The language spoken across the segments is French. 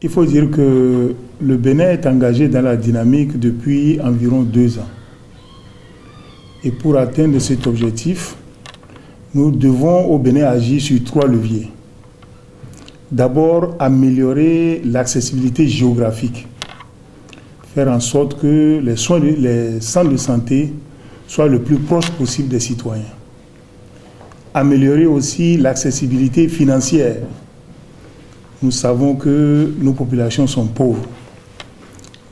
Il faut dire que le Bénin est engagé dans la dynamique depuis environ 2 ans. Et pour atteindre cet objectif, nous devons au Bénin agir sur 3 leviers. D'abord, améliorer l'accessibilité géographique. Faire en sorte que les centres de santé soient le plus proches possible des citoyens. Améliorer aussi l'accessibilité financière. Nous savons que nos populations sont pauvres.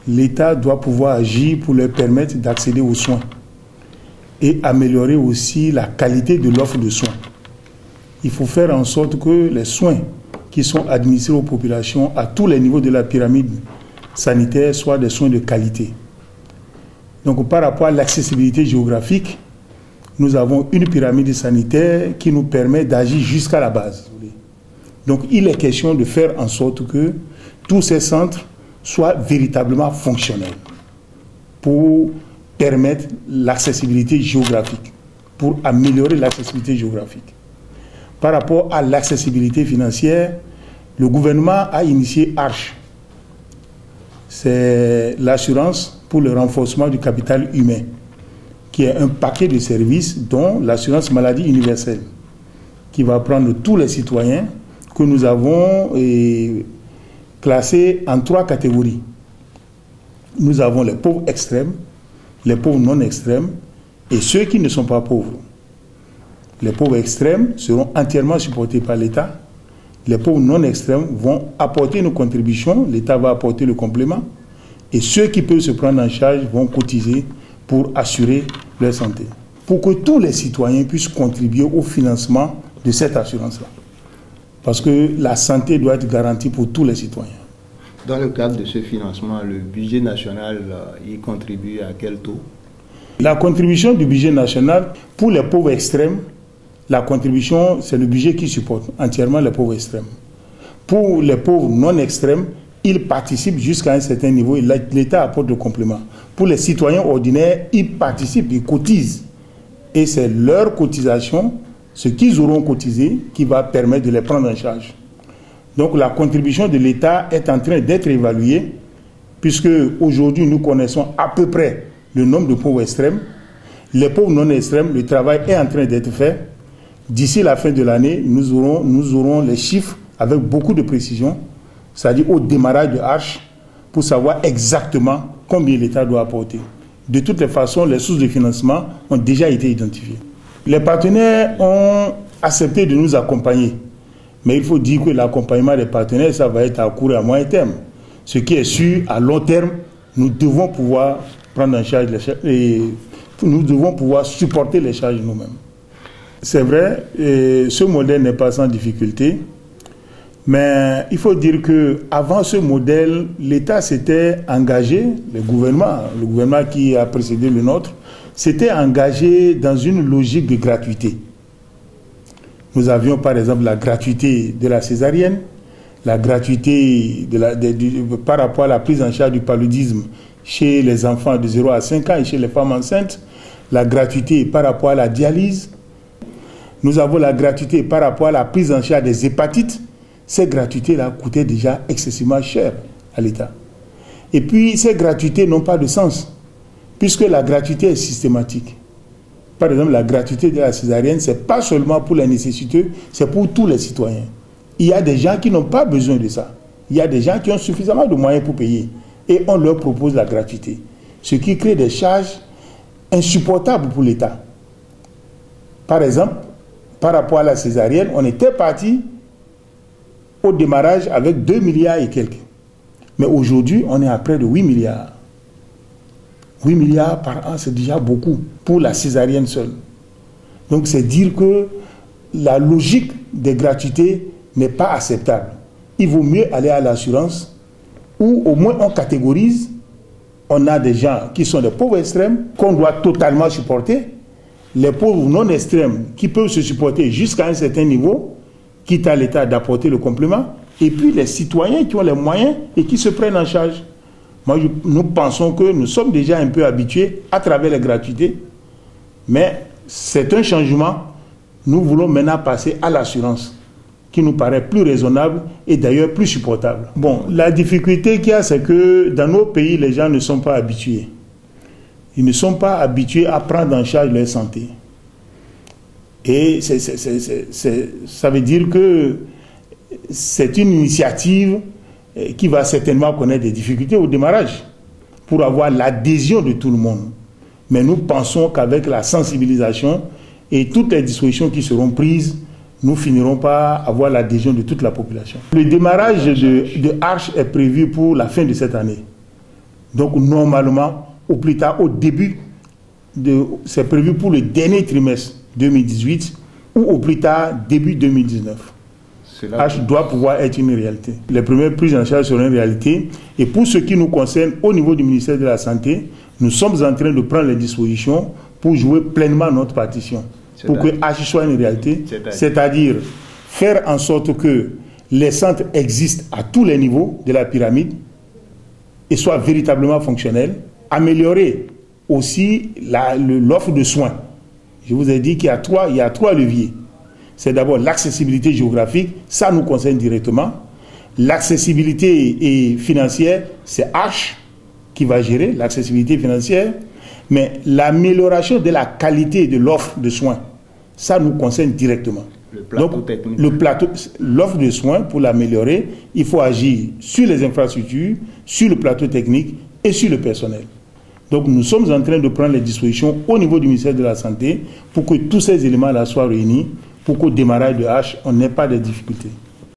L'État doit pouvoir agir pour leur permettre d'accéder aux soins et améliorer aussi la qualité de l'offre de soins. Il faut faire en sorte que les soins qui sont administrés aux populations à tous les niveaux de la pyramide sanitaire soient des soins de qualité. Donc par rapport à l'accessibilité géographique, nous avons une pyramide sanitaire qui nous permet d'agir jusqu'à la base. Donc il est question de faire en sorte que tous ces centres soient véritablement fonctionnels pour permettre l'accessibilité géographique, pour améliorer l'accessibilité géographique. Par rapport à l'accessibilité financière, le gouvernement a initié ARCHE. C'est l'assurance pour le renforcement du capital humain, qui est un paquet de services dont l'assurance maladie universelle, qui va prendre tous les citoyens que nous avons classés en 3 catégories. Nous avons les pauvres extrêmes, les pauvres non extrêmes et ceux qui ne sont pas pauvres. Les pauvres extrêmes seront entièrement supportés par l'État. Les pauvres non extrêmes vont apporter une contribution, l'État va apporter le complément. Et ceux qui peuvent se prendre en charge vont cotiser pour assurer leur santé. Pour que tous les citoyens puissent contribuer au financement de cette assurance-là. Parce que la santé doit être garantie pour tous les citoyens. Dans le cadre de ce financement, le budget national y contribue à quel taux? La contribution du budget national, pour les pauvres extrêmes, la contribution, c'est le budget qui supporte entièrement les pauvres extrêmes. Pour les pauvres non extrêmes, ils participent jusqu'à un certain niveau et l'État apporte le complément. Pour les citoyens ordinaires, ils participent, ils cotisent. Et c'est leur cotisation, ce qu'ils auront cotisé, qui va permettre de les prendre en charge. Donc la contribution de l'État est en train d'être évaluée, puisque aujourd'hui nous connaissons à peu près le nombre de pauvres extrêmes. Les pauvres non extrêmes, le travail est en train d'être fait. D'ici la fin de l'année, nous aurons les chiffres avec beaucoup de précision, c'est-à-dire au démarrage de ARCHE, pour savoir exactement combien l'État doit apporter. De toutes les façons, les sources de financement ont déjà été identifiées. Les partenaires ont accepté de nous accompagner. Mais il faut dire que l'accompagnement des partenaires, ça va être à court et à moyen terme. Ce qui est sûr, à long terme, nous devons pouvoir prendre en charge les charges et nous devons pouvoir supporter les charges nous-mêmes. C'est vrai, ce modèle n'est pas sans difficulté, mais il faut dire qu'avant ce modèle, l'État s'était engagé, le gouvernement qui a précédé le nôtre, s'était engagé dans une logique de gratuité. Nous avions par exemple la gratuité de la césarienne, la gratuité par rapport à la prise en charge du paludisme chez les enfants de 0 à 5 ans et chez les femmes enceintes, la gratuité par rapport à la dialyse. Nous avons la gratuité par rapport à la prise en charge des hépatites. Ces gratuités-là coûtaient déjà excessivement cher à l'État. Et puis, ces gratuités n'ont pas de sens, puisque la gratuité est systématique. Par exemple, la gratuité de la césarienne, ce n'est pas seulement pour les nécessiteux, c'est pour tous les citoyens. Il y a des gens qui n'ont pas besoin de ça. Il y a des gens qui ont suffisamment de moyens pour payer. Et on leur propose la gratuité. Ce qui crée des charges insupportables pour l'État. Par exemple, par rapport à la césarienne, on était parti au démarrage avec 2 milliards et quelques. Mais aujourd'hui, on est à près de 8 milliards. 8 milliards par an, c'est déjà beaucoup pour la césarienne seule. Donc c'est dire que la logique des gratuités n'est pas acceptable. Il vaut mieux aller à l'assurance où au moins on catégorise. On a des gens qui sont des pauvres extrêmes qu'on doit totalement supporter. Les pauvres non extrêmes qui peuvent se supporter jusqu'à un certain niveau, quitte à l'État d'apporter le complément. Et puis les citoyens qui ont les moyens et qui se prennent en charge. Nous pensons que nous sommes déjà un peu habitués à travers les gratuités, mais c'est un changement. Nous voulons maintenant passer à l'assurance, qui nous paraît plus raisonnable et d'ailleurs plus supportable. Bon, la difficulté qu'il y a, c'est que dans nos pays, les gens ne sont pas habitués. Ils ne sont pas habitués à prendre en charge leur santé. Et ça veut dire que c'est une initiative qui va certainement connaître des difficultés au démarrage pour avoir l'adhésion de tout le monde. Mais nous pensons qu'avec la sensibilisation et toutes les dispositions qui seront prises, nous finirons par avoir l'adhésion de toute la population. Le démarrage de Arche est prévu pour la fin de cette année. Donc normalement, au plus tard, au début, c'est prévu pour le dernier trimestre 2018 ou au plus tard, début 2019. Arche doit pouvoir être une réalité. Les premières prises en charge seront une réalité. Et pour ce qui nous concerne, au niveau du ministère de la Santé, nous sommes en train de prendre les dispositions pour jouer pleinement notre partition. Pour que Arche soit une réalité. C'est-à-dire faire en sorte que les centres existent à tous les niveaux de la pyramide et soient véritablement fonctionnels. Améliorer aussi l'offre de soins. Je vous ai dit qu'il y a trois leviers. C'est d'abord l'accessibilité géographique, ça nous concerne directement. L'accessibilité financière, c'est Arche qui va gérer l'accessibilité financière. Mais l'amélioration de la qualité de l'offre de soins, ça nous concerne directement. Le plateau technique. L'offre de soins, pour l'améliorer, il faut agir sur les infrastructures, sur le plateau technique et sur le personnel. Donc nous sommes en train de prendre les dispositions au niveau du ministère de la Santé pour que tous ces éléments-là soient réunis, pour qu'au démarrage de Arche, on n'ait pas de difficultés.